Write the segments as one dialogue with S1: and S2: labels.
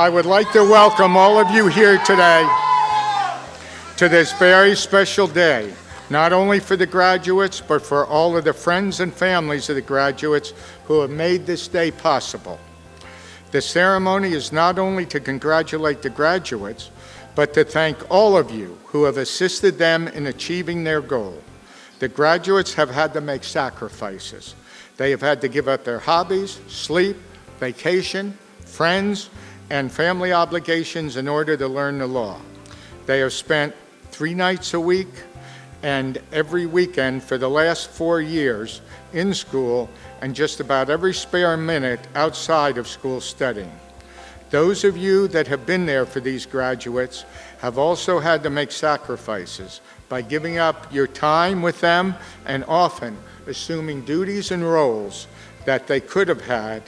S1: I would like to welcome all of you here today to this very special day, not only for the graduates, but for all of the friends and families of the graduates who have made this day possible. The ceremony is not only to congratulate the graduates, but to thank all of you who have assisted them in achieving their goal. The graduates have had to make sacrifices. They have had to give up their hobbies, sleep, vacation, friends, and family obligations in order to learn the law. They have spent 3 nights a week and every weekend for the last 4 years in school and just about every spare minute outside of school studying. Those of you that have been there for these graduates have also had to make sacrifices by giving up your time with them and often assuming duties and roles that they could have had,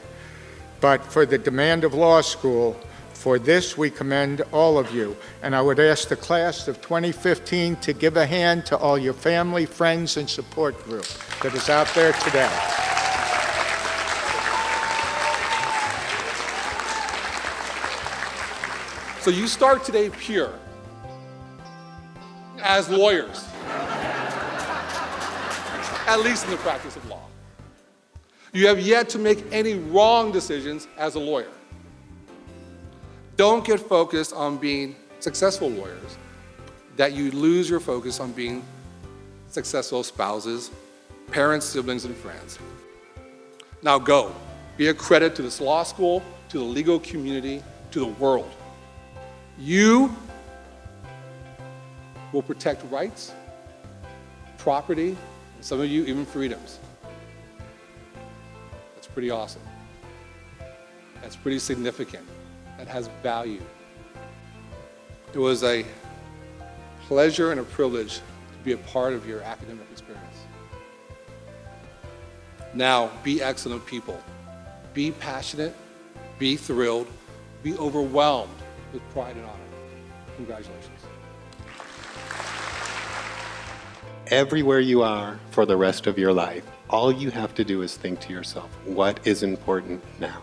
S1: but for the demand of law school. For this, we commend all of you. And I would ask the class of 2015 to give a hand to all your family, friends, and support group that is out there today.
S2: So you start today pure as lawyers, at least in the practice of law. You have yet to make any wrong decisions as a lawyer. Don't get focused on being successful lawyers, that you lose your focus on being successful spouses, parents, siblings, and friends. Now go. Be a credit to this law school, to the legal community, to the world. You will protect rights, property, and some of you even freedoms. That's pretty awesome. That's pretty significant. That has value. It was a pleasure and a privilege to be a part of your academic experience. Now, be excellent people. Be passionate, be thrilled, be overwhelmed with pride and honor. Congratulations.
S3: Everywhere you are for the rest of your life, all you have to do is think to yourself, what is important now?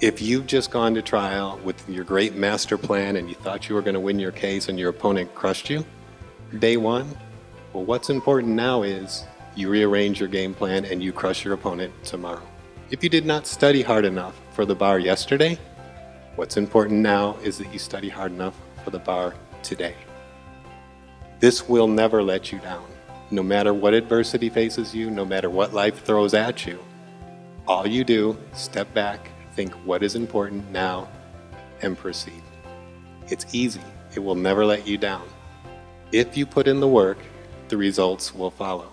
S3: If you've just gone to trial with your great master plan and you thought you were going to win your case and your opponent crushed you, day one, well, what's important now is you rearrange your game plan and you crush your opponent tomorrow. If you did not study hard enough for the bar yesterday, what's important now is that you study hard enough for the bar today. This will never let you down. No matter what adversity faces you, no matter what life throws at you, all you do, step back, think what is important now, and proceed. It's easy. It will never let you down. If you put in the work, the results will follow.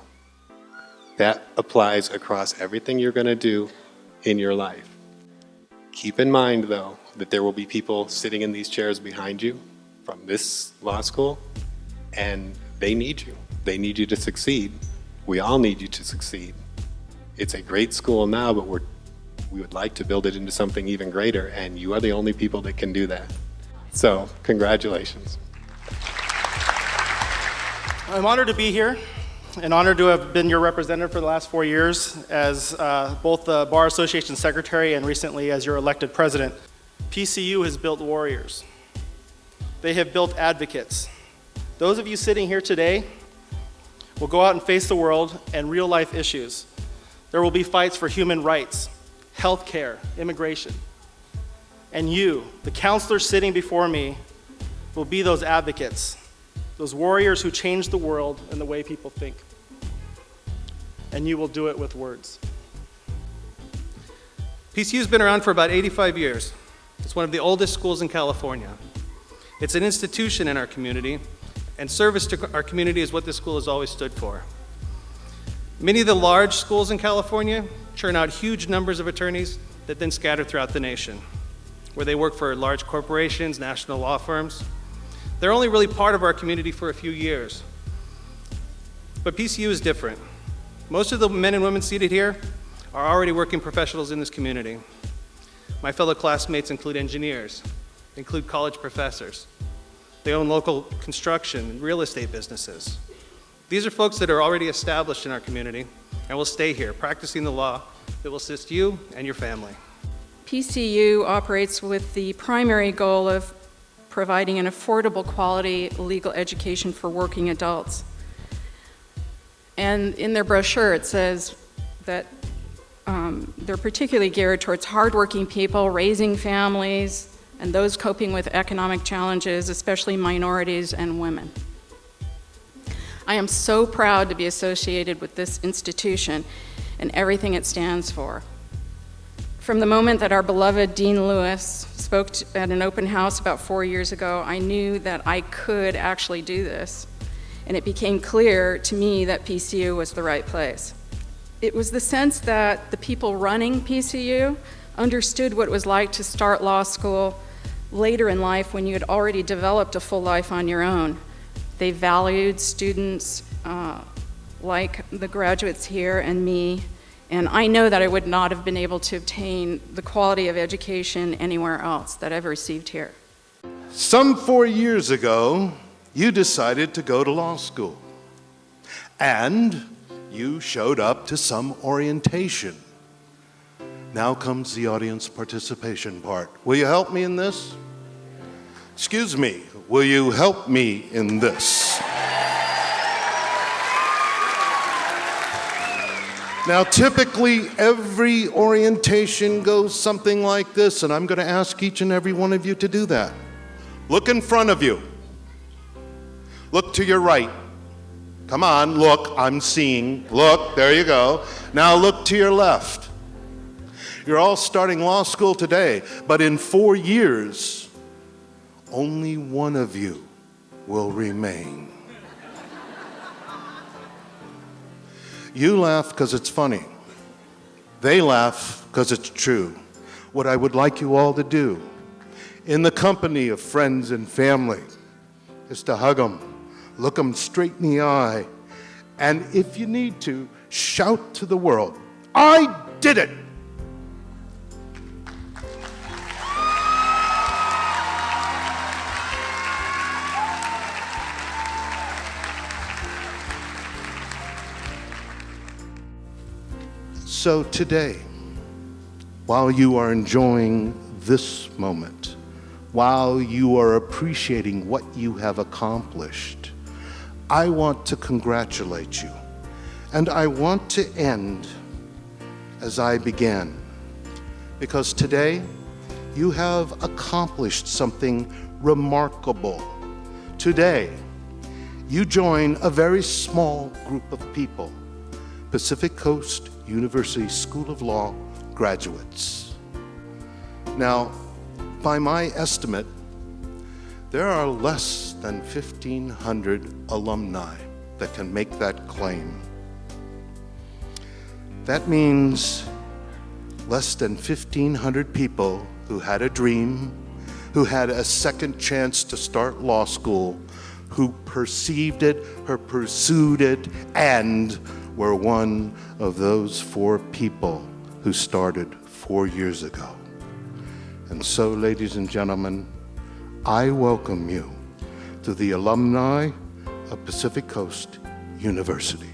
S3: That applies across everything you're going to do in your life. Keep in mind, though, that there will be people sitting in these chairs behind you from this law school, and they need you. They need you to succeed. We all need you to succeed. It's a great school now, but we would like to build it into something even greater, and you are the only people that can do that. So, congratulations.
S4: I'm honored to be here and honored to have been your representative for the last 4 years as both the Bar Association Secretary and recently as your elected president. PCU has built warriors. They have built advocates. Those of you sitting here today will go out and face the world and real-life issues. There will be fights for human rights, healthcare, immigration. And you, the counselors sitting before me, will be those advocates, those warriors who change the world and the way people think. And you will do it with words.
S5: PCU's been around for about 85 years. It's one of the oldest schools in California. It's an institution in our community, and service to our community is what this school has always stood for. Many of the large schools in California churn out huge numbers of attorneys that then scatter throughout the nation, where they work for large corporations, national law firms. They're only really part of our community for a few years. But PCU is different. Most of the men and women seated here are already working professionals in this community. My fellow classmates include engineers, include college professors. They own local construction and real estate businesses. These are folks that are already established in our community and will stay here, practicing the law that will assist you and your family.
S6: PCU operates with the primary goal of providing an affordable quality legal education for working adults. And in their brochure, it says that they're particularly geared towards hardworking people, raising families, and those coping with economic challenges, especially minorities and women. I am so proud to be associated with this institution and everything it stands for. From the moment that our beloved Dean Lewis spoke at an open house about 4 years ago, I knew that I could actually do this, and it became clear to me that PCU was the right place. It was the sense that the people running PCU understood what it was like to start law school later in life when you had already developed a full life on your own. They valued students like the graduates here and me, and I know that I would not have been able to obtain the quality of education anywhere else that I've received here.
S7: Some 4 years ago, you decided to go to law school, and you showed up to some orientation. Now comes the audience participation part. Will you help me in this? Excuse me, will you help me in this? Now, typically, every orientation goes something like this, and I'm going to ask each and every one of you to do that. Look in front of you. Look to your right. Come on, look, I'm seeing. Look, there you go. Now look to your left. You're all starting law school today, but in 4 years, only one of you will remain. You laugh because it's funny. They laugh because it's true. What I would like you all to do, in the company of friends and family, is to hug them, look them straight in the eye, and if you need to, shout to the world, "I did it!" So today, while you are enjoying this moment, while you are appreciating what you have accomplished, I want to congratulate you. And I want to end as I began. Because today, you have accomplished something remarkable. Today, you join a very small group of people, Pacific Coast University School of Law graduates. Now, by my estimate, there are less than 1,500 alumni that can make that claim. That means less than 1,500 people who had a dream, who had a second chance to start law school, who perceived it, or pursued it, and were one of those 4 people who started 4 years ago. And so, ladies and gentlemen, I welcome you to the alumni of Pacific Coast University.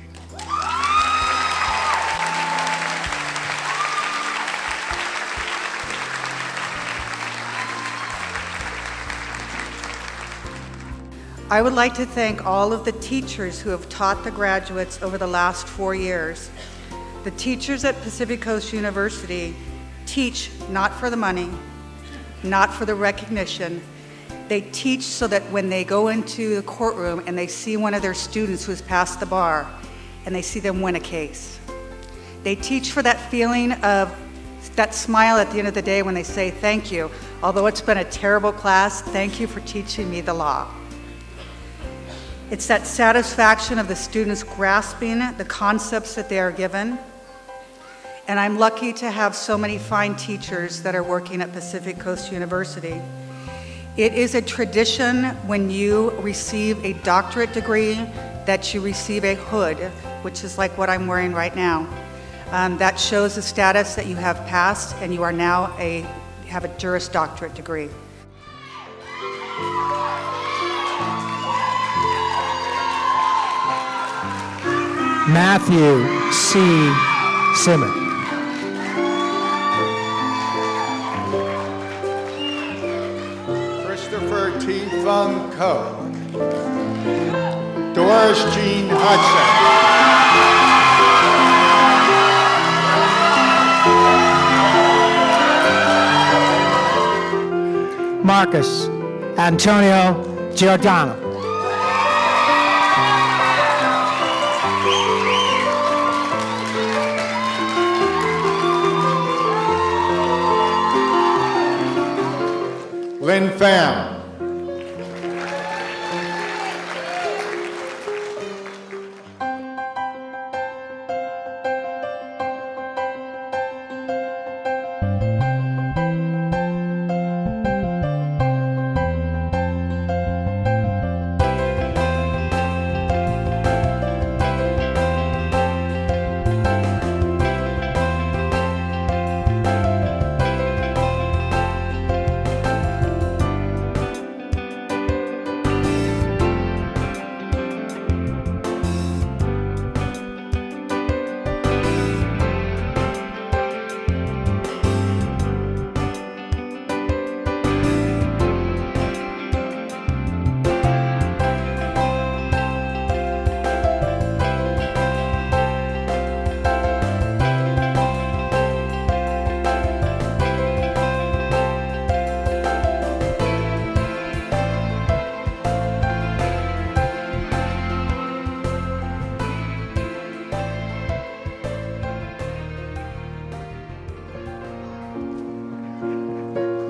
S8: I would like to thank all of the teachers who have taught the graduates over the last 4 years. The teachers at Pacific Coast University teach not for the money, not for the recognition. They teach so that when they go into the courtroom and they see one of their students who has passed the bar and they see them win a case. They teach for that feeling of that smile at the end of the day when they say, "Thank you. Although it's been a terrible class, thank you for teaching me the law." It's that satisfaction of the students grasping the concepts that they are given. And I'm lucky to have so many fine teachers that are working at Pacific Coast University. It is a tradition when you receive a doctorate degree that you receive a hood, which is like what I'm wearing right now. That shows the status that you have passed and you are now have a Juris Doctorate degree.
S9: Matthew C. Simmons.
S1: Young Ko. Doris Jean Hudson.
S9: Marcus Antonio Giordano.
S1: Lynn Pham.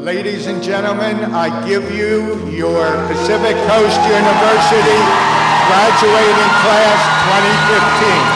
S1: Ladies and gentlemen, I give you your Pacific Coast University graduating class 2015.